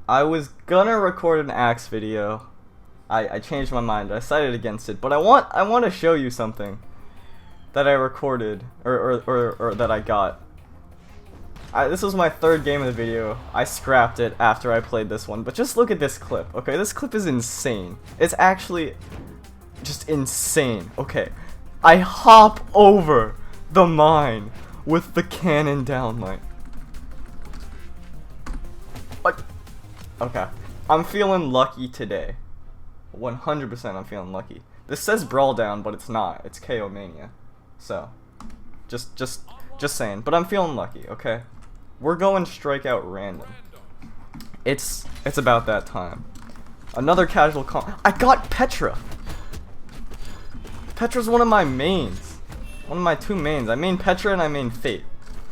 I was gonna record an axe video. I changed my mind. I decided against it, but I want to show you something that I recorded or that I got. This was my third game of the video. I scrapped it after I played this one, but just look at this clip. Okay, this clip is insane. It's actually just insane. Okay, I hop over the mine with the cannon downlight. What? Okay, I'm feeling lucky today. 100% I'm feeling lucky. This says Brawl Down, but it's not. It's KO Mania. So, just saying. But I'm feeling lucky, okay? We're going strikeout random. It's about that time. Another casual I got Petra! Petra's one of my mains. One of my two mains. I main Petra and I main Fate.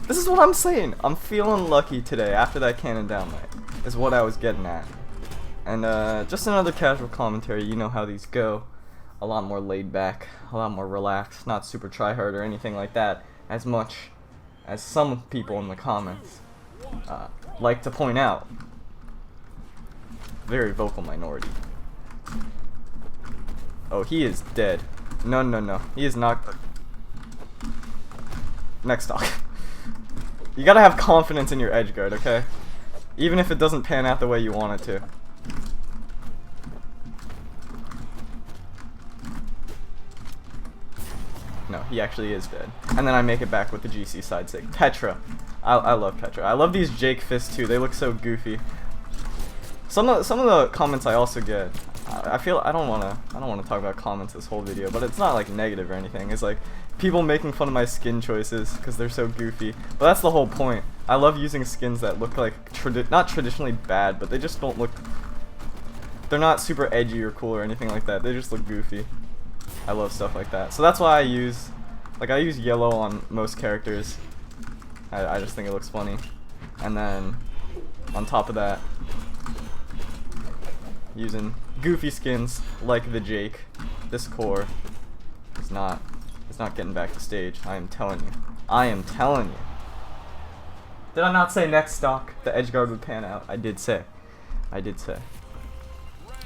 This is what I'm saying. I'm feeling lucky today after that cannon downlight. Is what I was getting at. And just another casual commentary. You know how these go. A lot more laid back, a lot more relaxed, not super tryhard or anything like that, as much as some people in the comments like to point out. Very vocal minority. Oh, he is dead. No. He is not. Next stock. You gotta have confidence in your edge guard, okay? Even if it doesn't pan out the way you want it to. No, he actually is dead. And then I make it back with the GC side sig. Petra. I love Petra. I love these Jake fists too. They look so goofy. Some of the comments I also get. I feel I don't wanna talk about comments this whole video, but it's not like negative or anything. It's like people making fun of my skin choices because they're so goofy. But that's the whole point. I love using skins that look like not traditionally bad, but they just don't look. They're not super edgy or cool or anything like that. They just look goofy. I love stuff like that. So that's why I use yellow on most characters. I just think it looks funny. And then on top of that, using goofy skins like the Jake. This core is not getting back to stage. I am telling you. I am telling you. Did I not say next stock the edge guard would pan out? I did say.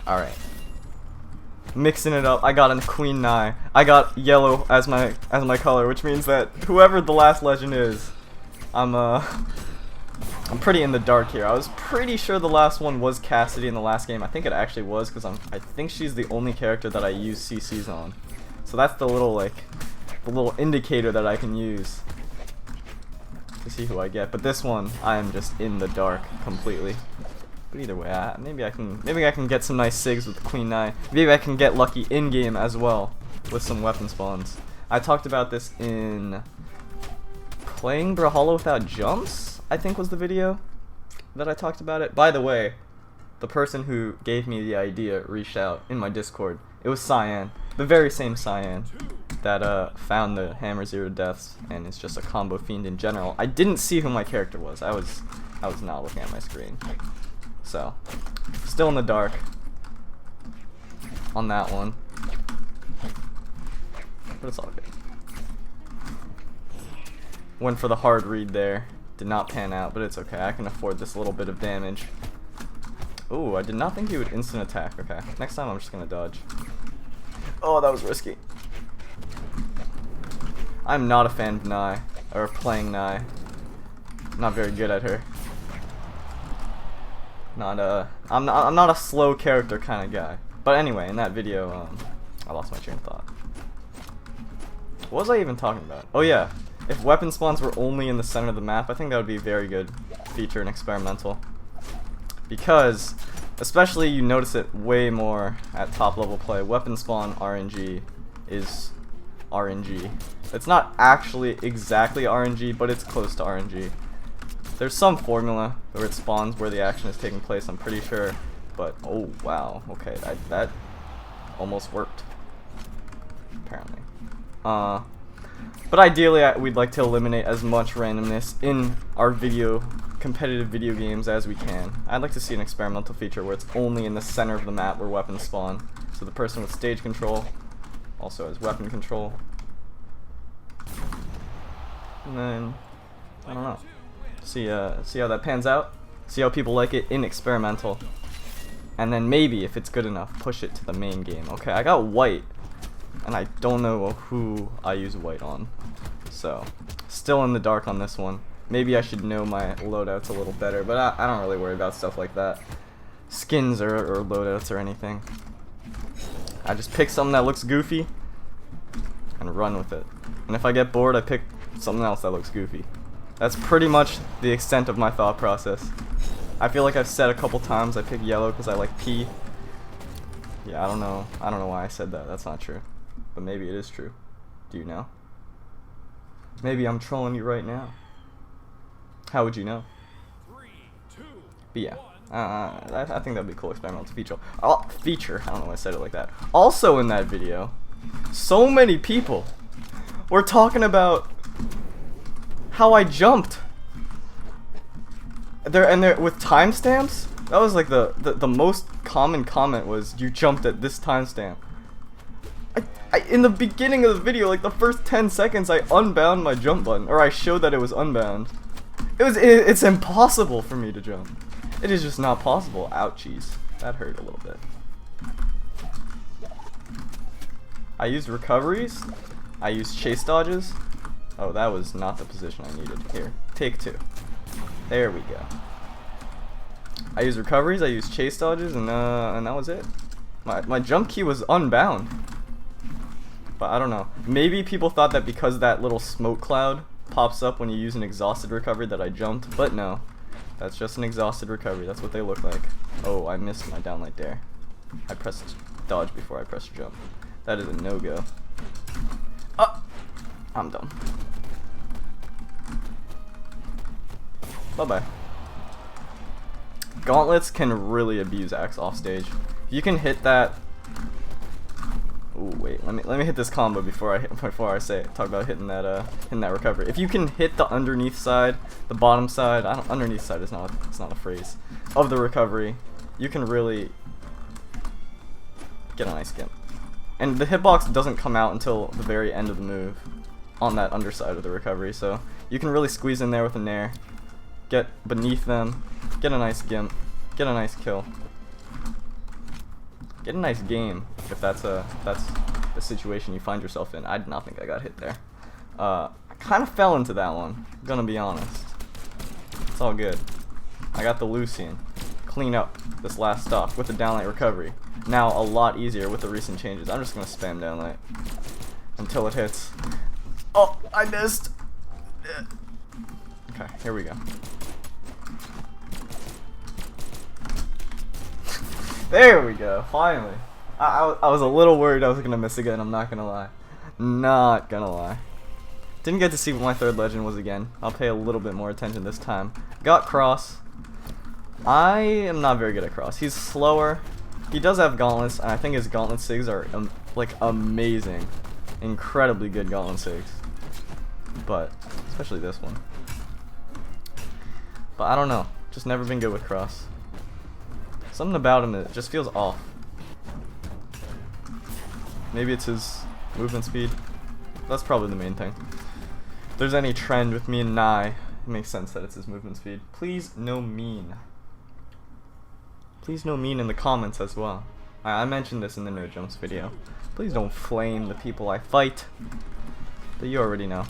Alright. Mixing it up, I got a Queen Nai. I got yellow as my color, which means that whoever the last legend is, I'm pretty in the dark here. I was pretty sure the last one was Cassidy in the last game. I think it actually was because I think she's the only character that I use CCs on. So that's the little indicator that I can use to see who I get. But this one, I am just in the dark completely. But either way, maybe I can get some nice sigs with the Queen Nai. Maybe I can get lucky in game as well with some weapon spawns. I talked about this in playing Brawlhalla without jumps, I think was the video that I talked about it. By the way, the person who gave me the idea reached out in my Discord. It was Cyan, the very same Cyan that found the Hammer Zero Deaths and is just a combo fiend in general. I didn't see who my character was. I was not looking at my screen. So, still in the dark on that one, but it's all good. Went for the hard read there, did not pan out, but it's okay. I can afford this little bit of damage. Ooh, I did not think he would instant attack. Okay, next time I'm just gonna dodge. Oh, that was risky. I'm not a fan of Nai, or playing Nai. Not very good at her. I'm not a slow character kind of guy. But anyway, in that video, I lost my train of thought. What was I even talking about? Oh yeah, if weapon spawns were only in the center of the map, I think that would be a very good feature in experimental. Because, especially you notice it way more at top level play, weapon spawn RNG is RNG. It's not actually exactly RNG, but it's close to RNG. There's some formula where it spawns where the action is taking place, I'm pretty sure. But, oh wow, okay, that almost worked. Apparently. But ideally, we'd like to eliminate as much randomness in our competitive video games as we can. I'd like to see an experimental feature where it's only in the center of the map where weapons spawn. So the person with stage control also has weapon control. And then, I don't know. See how that pans out. See how people like it in experimental. And then maybe, if it's good enough, push it to the main game. Okay, I got white. And I don't know who I use white on. So, still in the dark on this one. Maybe I should know my loadouts a little better, but I don't really worry about stuff like that. Skins or loadouts or anything. I just pick something that looks goofy and run with it. And if I get bored, I pick something else that looks goofy. That's pretty much the extent of my thought process. I feel like I've said a couple times I pick yellow because I like pea. Yeah, I don't know why I said that. That's not true. But maybe it is true. Do you know? Maybe I'm trolling you right now. How would you know? 3, 2, but yeah, I think that'd be a cool experimental feature. Feature. I don't know why I said it like that. Also in that video, so many people were talking about how I jumped. There with timestamps. That was like the most common comment was you jumped at this timestamp. In the beginning of the video, like the first 10 seconds, I unbound my jump button, or I showed that it was unbound. It's impossible for me to jump. It is just not possible. Ouchies. That hurt a little bit. I used recoveries. I used chase dodges. Oh, that was not the position I needed. Here, take 2. There we go. I used recoveries. I used chase dodges, and that was it. My jump key was unbound. But I don't know. Maybe people thought that because that little smoke cloud pops up when you use an exhausted recovery that I jumped, but no. That's just an exhausted recovery. That's what they look like. Oh, I missed my downlight there. I pressed dodge before I pressed jump. That is a no-go. I'm done. Bye-bye. Gauntlets can really abuse axe off stage. If you can hit that. Ooh, wait. Let me hit this combo before I talk about hitting that recovery. If you can hit the underneath side, the bottom side. Underneath side is not. It's not a phrase. Of the recovery, you can really get a nice gimp. And the hitbox doesn't come out until the very end of the move on that underside of the recovery, so you can really squeeze in there with a nair, get beneath them, get a nice gimp, get a nice kill, get a nice game if that's the situation you find yourself in. I did not think I got hit there. I kind of fell into that one, gonna be honest. It's all good. I got the Lucian. Clean up this last stock with the downlight recovery. Now a lot easier with the recent changes. I'm just gonna spam downlight until it hits. Oh, I missed. Okay, here we go. There we go. Finally. I was a little worried I was gonna miss again. I'm not gonna lie. Not gonna lie. Didn't get to see what my third legend was again. I'll pay a little bit more attention this time. Got Cross. I am not very good at Cross. He's slower. He does have gauntlets, and I think his gauntlet sigs are like amazing, incredibly good gauntlet sigs. But especially this one. But I don't know. Just never been good with Cross. Something about him that just feels off. Maybe it's his movement speed. That's probably the main thing. If there's any trend with me and Nye, it makes sense that it's his movement speed. Please no mean. Please no mean in the comments as well. I mentioned this in the no jumps video. Please don't flame the people I fight. But you already know.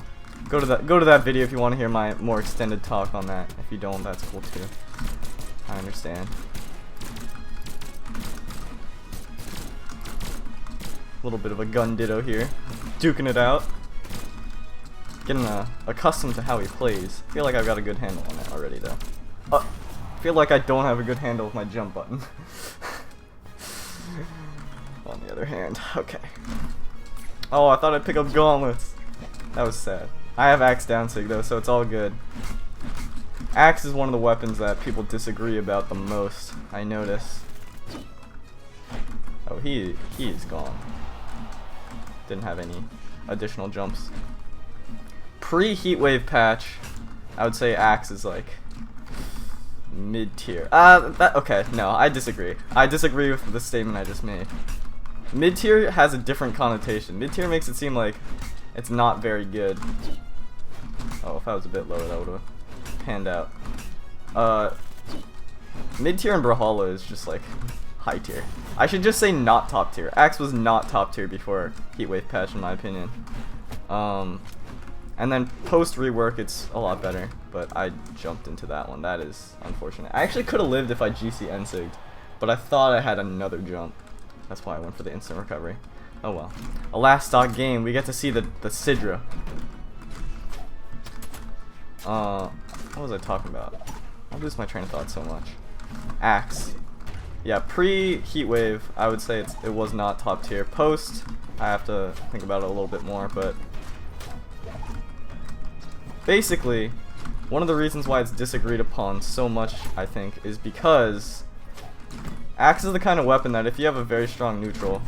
Go to that video if you want to hear my more extended talk on that. If you don't, that's cool too. I understand. A little bit of a gun ditto here. Duking it out. Getting accustomed to how he plays. I feel like I've got a good handle on it already though. I feel like I don't have a good handle with my jump button. On the other hand, okay. Oh, I thought I'd pick up gauntlets. That was sad. I have axe down sig though, so it's all good. Axe is one of the weapons that people disagree about the most, I notice. Oh, he is gone. Didn't have any additional jumps. Pre-heatwave patch, I would say axe is like mid-tier. Okay, no, I disagree. I disagree with the statement I just made. Mid-tier has a different connotation. Mid-tier makes it seem like it's not very good. Oh, if I was a bit lower, that would have panned out. Mid tier in Brawlhalla is just like high tier. I should just say not top tier. Axe was not top tier before Heatwave patch, in my opinion. And then post rework, it's a lot better, but I jumped into that one. That is unfortunate. I actually could have lived if I GC N-sigged, but I thought I had another jump. That's why I went for the instant recovery. Oh well. A last stock game, we get to see the Sidra. What was I talking about? I lose my train of thought so much. Axe. Yeah, pre-Heatwave, I would say it was not top tier. Post, I have to think about it a little bit more, but basically, one of the reasons why it's disagreed upon so much, I think, is because Axe is the kind of weapon that if you have a very strong neutral,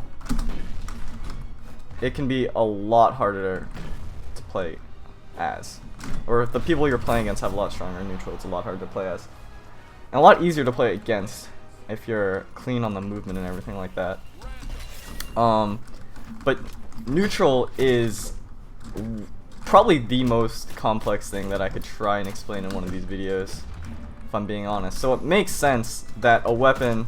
it can be a lot harder to play as. Or if the people you're playing against have a lot stronger neutral, it's a lot harder to play as. And a lot easier to play against if you're clean on the movement and everything like that. But neutral is probably the most complex thing that I could try and explain in one of these videos, if I'm being honest. So it makes sense that a weapon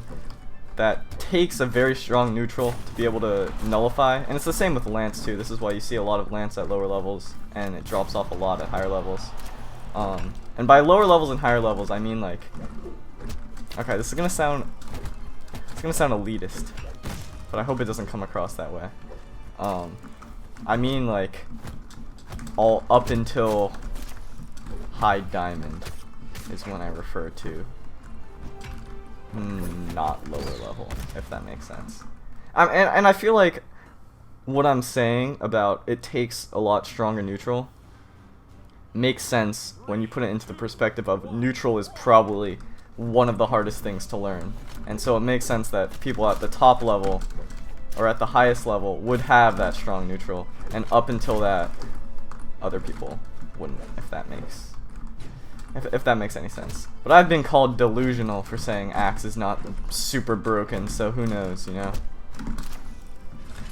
that takes a very strong neutral to be able to nullify, and it's the same with Lance too. This is why you see a lot of Lance at lower levels, and it drops off a lot at higher levels. And by lower levels and higher levels, I mean like, okay, this is gonna sound elitist, but I hope it doesn't come across that way. I mean like all up until high diamond is when I refer to. Not lower level, if that makes sense. And I feel like what I'm saying about it takes a lot stronger neutral makes sense when you put it into the perspective of neutral is probably one of the hardest things to learn. And so it makes sense that people at the top level or at the highest level would have that strong neutral, and up until that, other people wouldn't, if that makes any sense. But I've been called delusional for saying Axe is not super broken, so who knows, you know?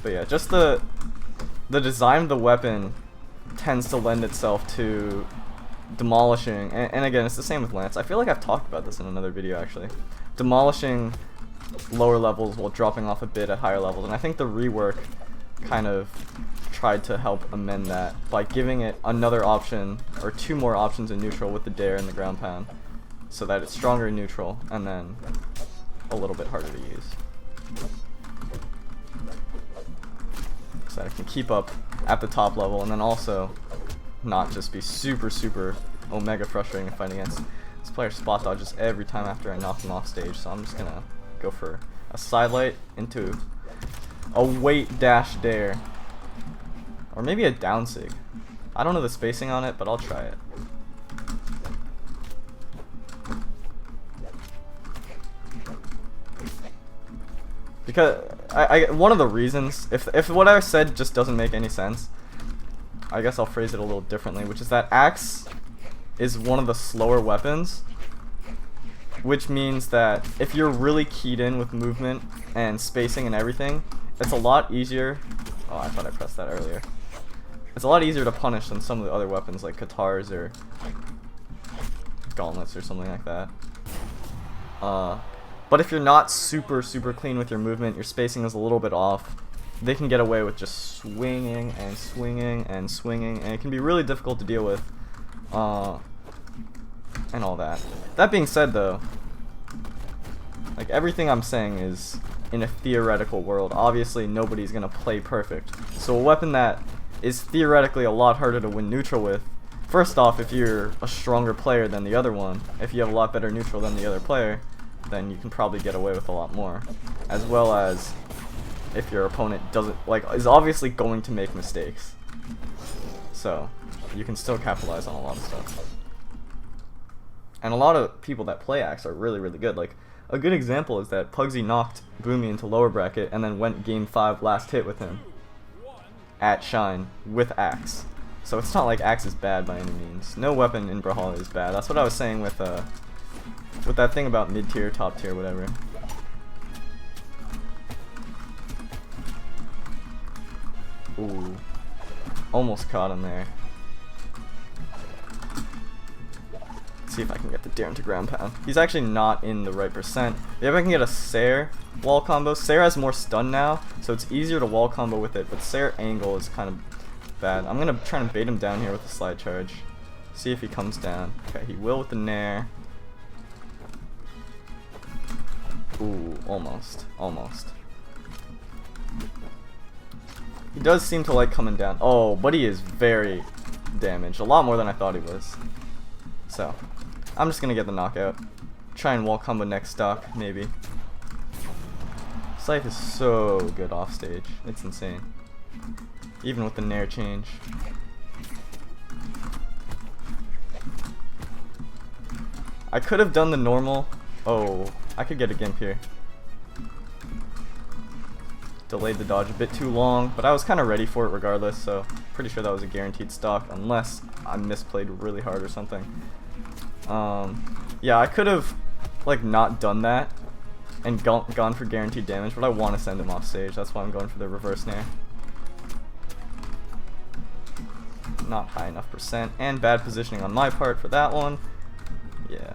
But yeah, just the design of the weapon tends to lend itself to demolishing, and again, it's the same with Lance. I feel like I've talked about this in another video, actually. Demolishing lower levels while dropping off a bit at higher levels, and I think the rework kind of tried to help amend that by giving it another option, or two more options in neutral with the dare and the ground pound, so that it's stronger in neutral and then a little bit harder to use, so that it can keep up at the top level and then also not just be super omega frustrating to fight against. This player spot dodges every time after I knock him off stage, so I'm just gonna go for a side light into a weight dash dare. Or maybe a down sig. I don't know the spacing on it, but I'll try it. Because one of the reasons, if what I said just doesn't make any sense, I guess I'll phrase it a little differently, which is that Axe is one of the slower weapons, which means that if you're really keyed in with movement and spacing and everything, it's a lot easier. Oh, I thought I pressed that earlier. It's a lot easier to punish than some of the other weapons like Katars or Gauntlets or something like that. But if you're not super clean with your movement, your spacing is a little bit off, they can get away with just swinging and swinging and swinging, and it can be really difficult to deal with, and all that. That being said though, like everything I'm saying is in a theoretical world. Obviously nobody's gonna play perfect, so a weapon that is theoretically a lot harder to win neutral with, first off, if you're a stronger player than the other one, if you have a lot better neutral than the other player, then you can probably get away with a lot more, as well as if your opponent is obviously going to make mistakes, so you can still capitalize on a lot of stuff. And a lot of people that play Axe are really good. Like a good example is that Pugsy knocked Boomy into lower bracket and then went game 5 last hit with him at Shine with Axe. So it's not like Axe is bad by any means. No weapon in Brawlhalla is bad. That's what I was saying with that thing about mid tier, top tier, whatever. Ooh, almost caught him there. see if I can get the Daring to ground pound. He's actually not in the right percent. If I can get a Sair wall combo. Sair has more stun now, so it's easier to wall combo with it, but Sair angle is kind of bad. I'm gonna try and bait him down here with the slide charge. See if he comes down. Okay, he will with the nair. Ooh, almost. Almost. He does seem to like coming down. Oh, but he is very damaged. A lot more than I thought he was. So, I'm just gonna get the knockout. Try and wall combo next stock, maybe. Scythe is so good off stage. It's insane. Even with the nair change. I could have done the normal. Oh, I could get a gimp here. Delayed the dodge a bit too long, but I was kind of ready for it regardless, so pretty sure that was a guaranteed stock, unless I misplayed really hard or something. Yeah, I could have like not done that and gone for guaranteed damage, but I want to send him off stage. That's why I'm going for the reverse nair. Not high enough percent, and bad positioning on my part for that one. Yeah.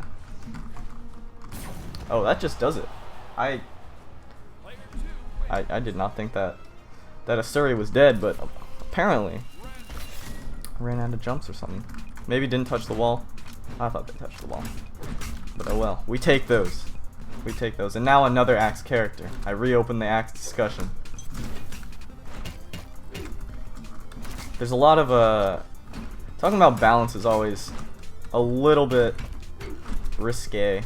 Oh, that just does it. I did not think that Asturi was dead, but apparently ran out of jumps or something. Maybe didn't touch the wall. I thought they touched the wall. But oh well. We take those. We take those. And now another Axe character. I reopen the Axe discussion. There's a lot of talking about balance is always a little bit risque,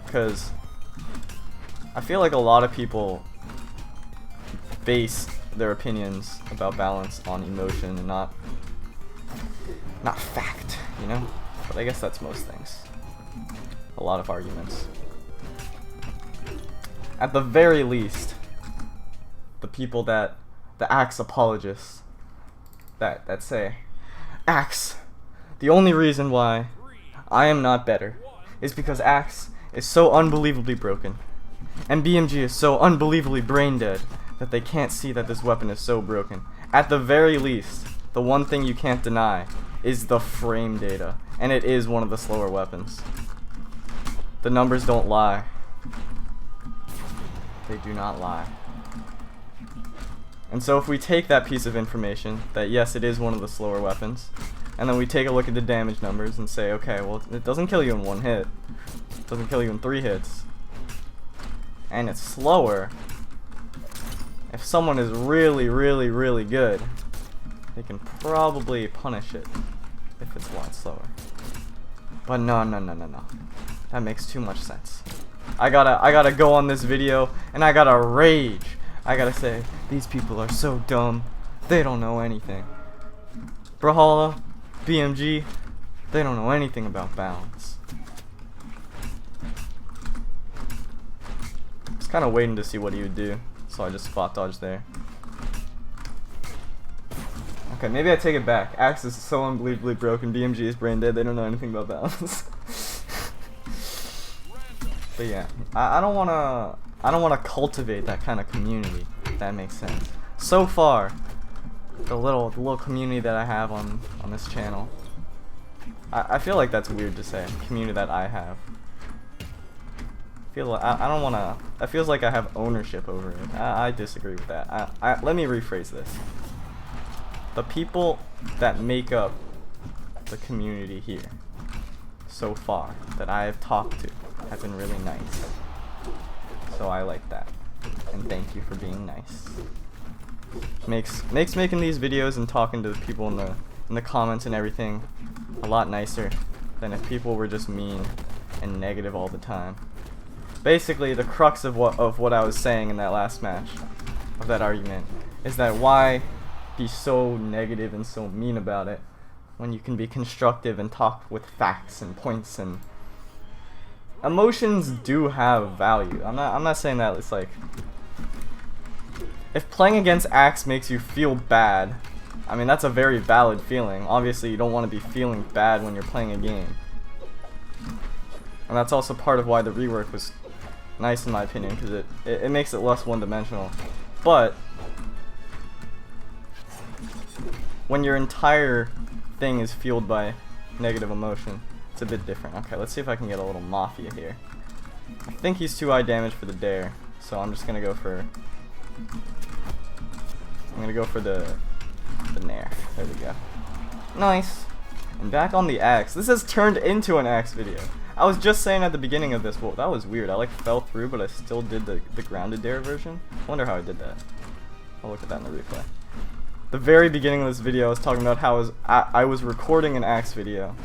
because I feel like a lot of people base their opinions about balance on emotion and not fact, you know? But I guess that's most things. A lot of arguments. At the very least, the people the Axe apologists that say, Axe, the only reason why I am not better is because Axe is so unbelievably broken, and BMG is so unbelievably brain dead that they can't see that this weapon is so broken. At the very least, the one thing you can't deny is the frame data, and it is one of the slower weapons. The numbers don't lie. They do not lie. And so if we take that piece of information, that yes, it is one of the slower weapons, and then we take a look at the damage numbers and say, okay, well, it doesn't kill you in one hit. It doesn't kill you in 3 hits. And it's slower. If someone is really, really, really good, they can probably punish it if it's a lot slower. But no. That makes too much sense. I gotta go on this video and I gotta rage. I gotta say, these people are so dumb. They don't know anything. Brawlhalla, BMG, they don't know anything about balance. I was kind of waiting to see what he would do, so I just spot dodged there. Okay, maybe I take it back. Axe is so unbelievably broken. BMG is brain dead. They don't know anything about balance. But yeah, I don't wanna cultivate that kind of community, if that makes sense. So far, the little community that I have on this channel, I feel like that's weird to say. Community that I have. I don't wanna. That feels like I have ownership over it. I disagree with that. Let me rephrase this. The people that make up the community here, so far, that I have talked to, have been really nice. So I like that, and thank you for being nice. Makes making these videos and talking to people in the comments and everything a lot nicer than if people were just mean and negative all the time. Basically, the crux of what I was saying in that last match, of that argument, is that why be so negative and so mean about it when you can be constructive and talk with facts and points. And emotions do have value. I'm not saying that it's like, if playing against Axe makes you feel bad, I mean, that's a very valid feeling. Obviously, you don't want to be feeling bad when you're playing a game. And that's also part of why the rework was nice in my opinion, because it makes it less one-dimensional. But when your entire thing is fueled by negative emotion, It's a bit different. Okay, let's see if I can get a little Mafia here. I think he's too high damage for the dare, so I'm just gonna go for... I'm gonna go for the Nair. There we go. Nice. And back on the axe. This has turned into an axe video. I was just saying at the beginning of this, well, that was weird. I like fell through, but I still did the grounded dare version. I wonder how I did that. I'll look at that in the replay. The very beginning of this video, I was talking about how I was recording an axe video,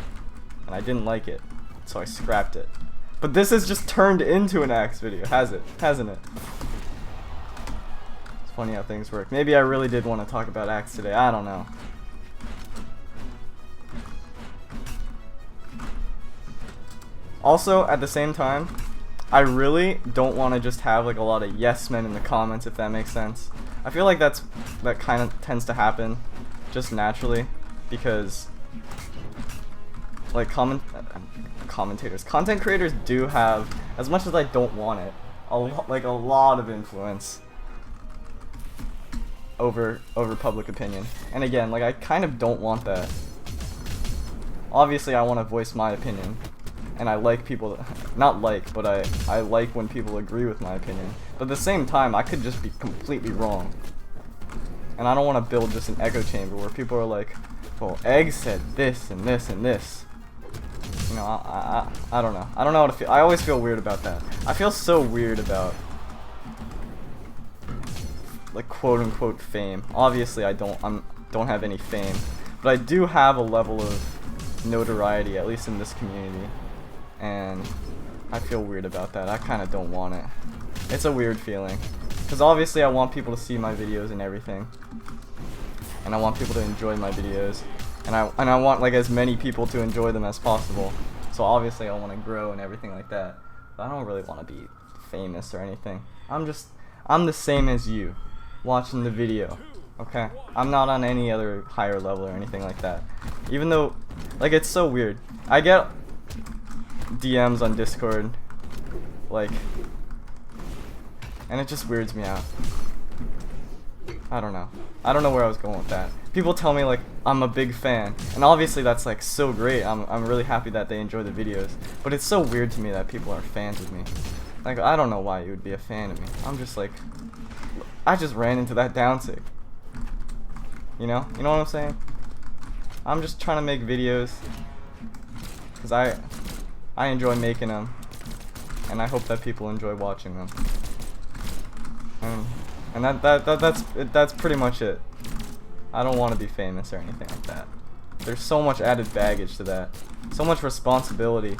and I didn't like it, so I scrapped it. But this has just turned into an axe video, hasn't it? It's funny how things work. Maybe I really did want to talk about axe today. I don't know. Also, at the same time, I really don't want to just have like a lot of yes men in the comments, if that makes sense. I feel like that kind of tends to happen just naturally, because like commentators, content creators do have, as much as I don't want it, a lot of influence over public opinion. And again, like I kind of don't want that. Obviously, I want to voice my opinion. And I like people, not like, but I like when people agree with my opinion. But at the same time, I could just be completely wrong. And I don't want to build just an echo chamber where people are like, well, Egg said this and this and this. You know, I don't know. I don't know how to feel. I always feel weird about that. I feel so weird about, like, quote unquote fame. Obviously, I don't have any fame. But I do have a level of notoriety, at least in this community. And I feel weird about that. I kind of don't want it. It's a weird feeling, because obviously I want people to see my videos and everything, and I want people to enjoy my videos, and I want like as many people to enjoy them as possible. So obviously I want to grow and everything like that. But I don't really want to be famous or anything. I'm the same as you, watching the video. Okay, I'm not on any other higher level or anything like that. Even though, like, it's so weird. I get DMs on Discord, like, and it just weirds me out. I don't know. I don't know where I was going with that. People tell me like I'm a big fan, and obviously that's like so great. I'm really happy that they enjoy the videos, but it's so weird to me that people are fans of me. Like, I don't know why you would be a fan of me. I'm just like, I just ran into that downsig. You know what I'm saying? I'm just trying to make videos because I enjoy making them, and I hope that people enjoy watching them. And that's pretty much it. I don't want to be famous or anything like that. There's so much added baggage to that, so much responsibility.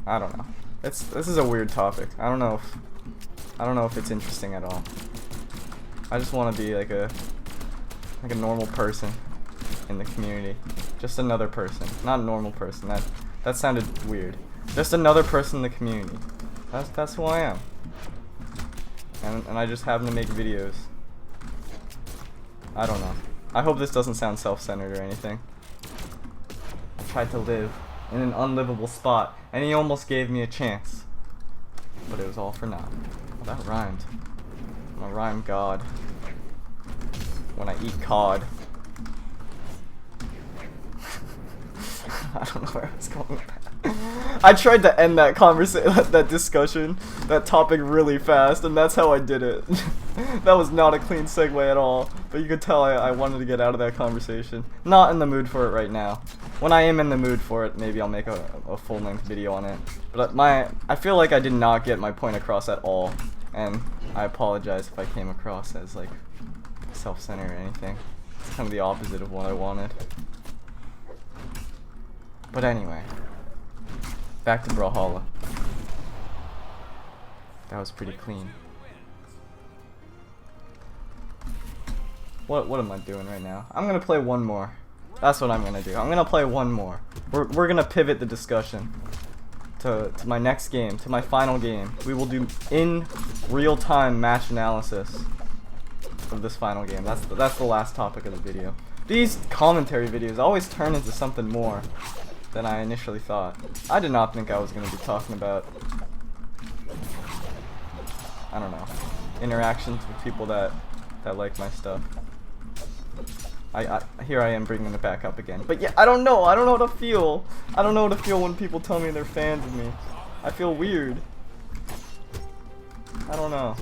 I don't know. This is a weird topic. I don't know if it's interesting at all. I just want to be like a normal person in the community. Just another person, not a normal person. That sounded weird. Just another person in the community. That's who I am. And I just happen to make videos. I don't know. I hope this doesn't sound self-centered or anything. I tried to live in an unlivable spot, and he almost gave me a chance. But it was all for naught. Well, that rhymed. I'm a rhyme god. When I eat cod. I don't know where I was going with that. I tried to end that that discussion, that topic really fast, and that's how I did it. That was not a clean segue at all, but you could tell I wanted to get out of that conversation. Not in the mood for it right now. When I am in the mood for it, maybe I'll make a full-length video on it. But I feel like I did not get my point across at all, and I apologize if I came across as like self-centered or anything. It's kind of the opposite of what I wanted. But anyway, back to Brawlhalla. That was pretty clean. What am I doing right now? I'm gonna play one more. That's what I'm gonna do. I'm gonna play one more. We're gonna pivot the discussion to my next game, to my final game. We will do in real-time match analysis of this final game. That's the last topic of the video. These commentary videos always turn into something more than I initially thought. I did not think I was going to be talking about, I don't know, interactions with people that like my stuff. Here I am bringing it back up again. But yeah, I don't know how to feel. I don't know how to feel when people tell me they're fans of me. I feel weird. I don't know.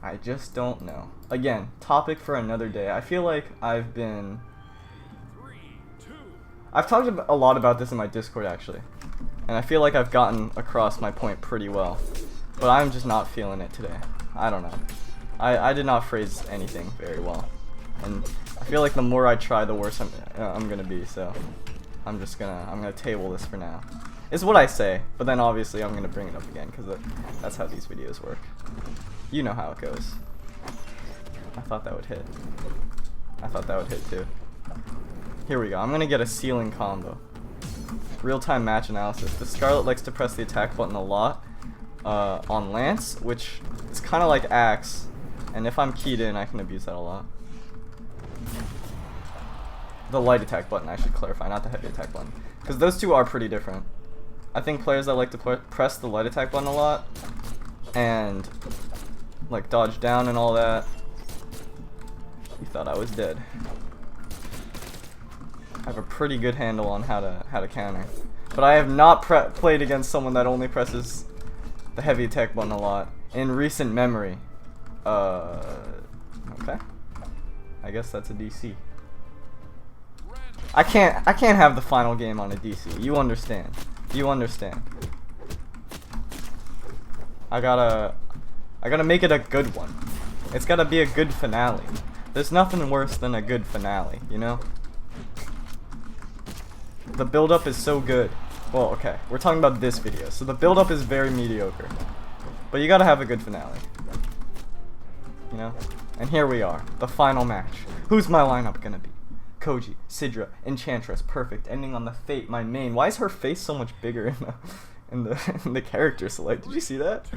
I just don't know. Again, topic for another day. I feel like I've talked a lot about this in my Discord actually. And I feel like I've gotten across my point pretty well. But I'm just not feeling it today. I don't know. I did not phrase anything very well. And I feel like the more I try, the worse I'm gonna be, so I'm gonna table this for now. It's what I say, but then obviously I'm gonna bring it up again because that's how these videos work. You know how it goes. I thought that would hit. I thought that would hit too. Here we go. I'm gonna get a ceiling combo. Real-time match analysis. The Scarlet likes to press the attack button a lot on Lance, which is kind of like Axe, and if I'm keyed in, I can abuse that a lot. The light attack button, I should clarify, not the heavy attack button, because those two are pretty different. I think players that like to press the light attack button a lot and like dodge down and all that. You thought I was dead. I have a pretty good handle on how to counter, but I have not played against someone that only presses the heavy attack button a lot in recent memory. Okay. I guess that's a DC. I can't have the final game on a DC. You understand? You understand? I gotta make it a good one. It's gotta be a good finale. There's nothing worse than a good finale, you know? The build-up is so good. Well, okay, we're talking about this video, so the build-up is very mediocre. But you gotta have a good finale. You know? And here we are, the final match. Who's my lineup gonna be? Koji, Sidra, Enchantress, perfect. Ending on the Fate, my main. Why is her face so much bigger in the character select? Did you see that?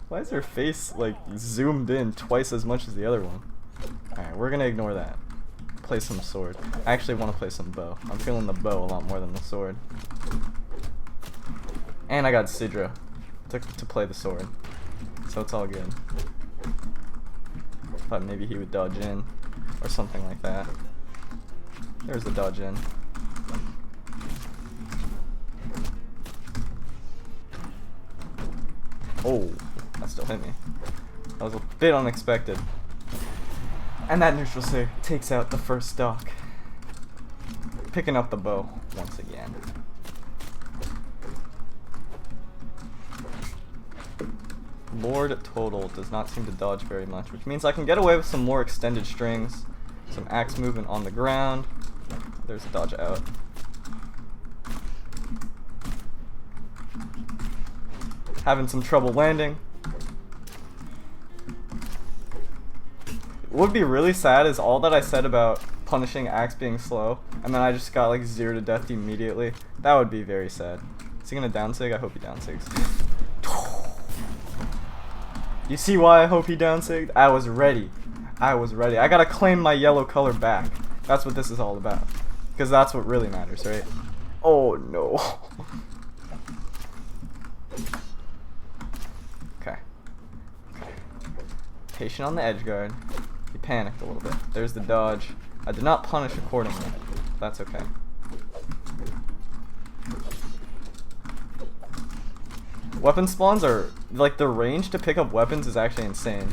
Why is her face like zoomed in twice as much as the other one? Alright, we're gonna ignore that. Play some sword. I actually want to play some bow. I'm feeling the bow a lot more than the sword. And I got Sidra to play the sword. So it's all good. Thought maybe he would dodge in or something like that. There's the dodge in. Oh, that still hit me. That was a bit unexpected. And that neutral sig takes out the first stock. Picking up the bow once again. Lord Total does not seem to dodge very much, which means I can get away with some more extended strings, some axe movement on the ground. There's a dodge out. Having some trouble landing. What would be really sad is all that I said about punishing axe being slow, and then I just got like 0 to death immediately. That would be very sad. Is he gonna downsig? I hope he downsigs. You see why I hope he downsigged? I was ready. I was ready. I gotta claim my yellow color back. That's what this is all about. Because that's what really matters, right? Oh no. Okay. Patient on the edge guard. He panicked a little bit. There's the dodge. I did not punish accordingly. That's okay. Weapon spawns are, like, the range to pick up weapons is actually insane.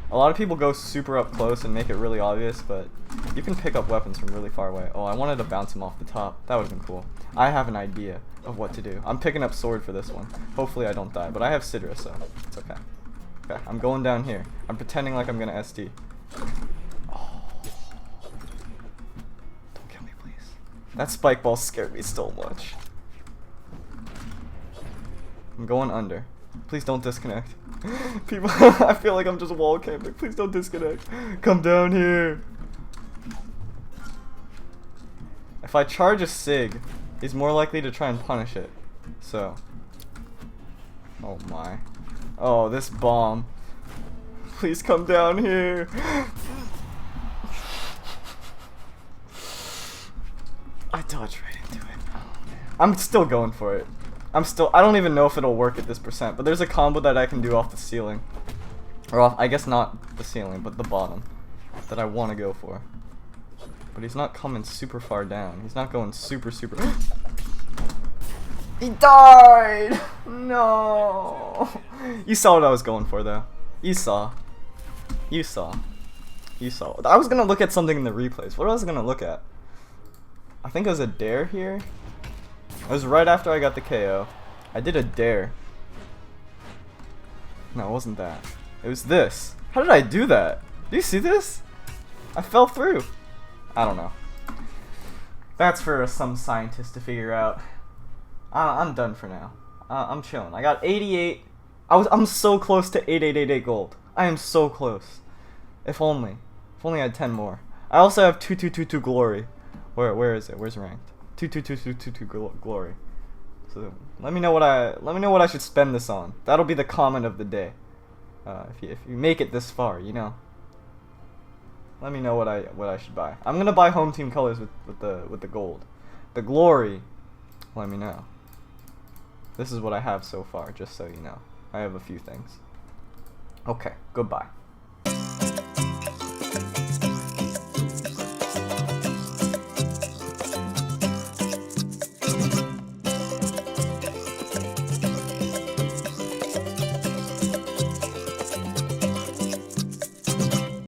A lot of people go super up close and make it really obvious, but you can pick up weapons from really far away. Oh, I wanted to bounce him off the top. That would have been cool. I have an idea of what to do. I'm picking up sword for this one. Hopefully I don't die, but I have Sidra, so it's okay. Okay, I'm going down here. I'm pretending like I'm gonna SD. Oh. Don't kill me, please. That spike ball scared me so much. I'm going under. Please don't disconnect. People, I feel like I'm just wall camping. Please don't disconnect. Come down here. If I charge a sig, he's more likely to try and punish it. So. Oh my. Oh, this bomb. Please come down here. I dodged right into it. I'm still going for it. I don't even know if it'll work at this percent, but there's a combo that I can do off the ceiling. Or off, I guess not the ceiling, but the bottom that I want to go for. But he's not coming super far down. He's not going super. He died! No! You saw what I was going for, though. You saw. I was gonna look at something in the replays. What was I gonna look at? I think it was a dare here. It was right after I got the KO. I did a dare. No, it wasn't that. It was this. How did I do that? Do you see this? I fell through. I don't know. That's for some scientist to figure out. I'm done for now. I'm chilling. I got 88. I'm so close to 8888 gold. I am so close. If only I had 10 more. I also have 2222 glory. Where is it? Where's ranked? 2222 glory. So let me know what I should spend this on. That'll be the comment of the day. If you make it this far, you know. Let me know what I should buy. I'm gonna buy home team colors with the gold. The glory. Let me know. This is what I have so far, just so you know. I have a few things. Okay, goodbye.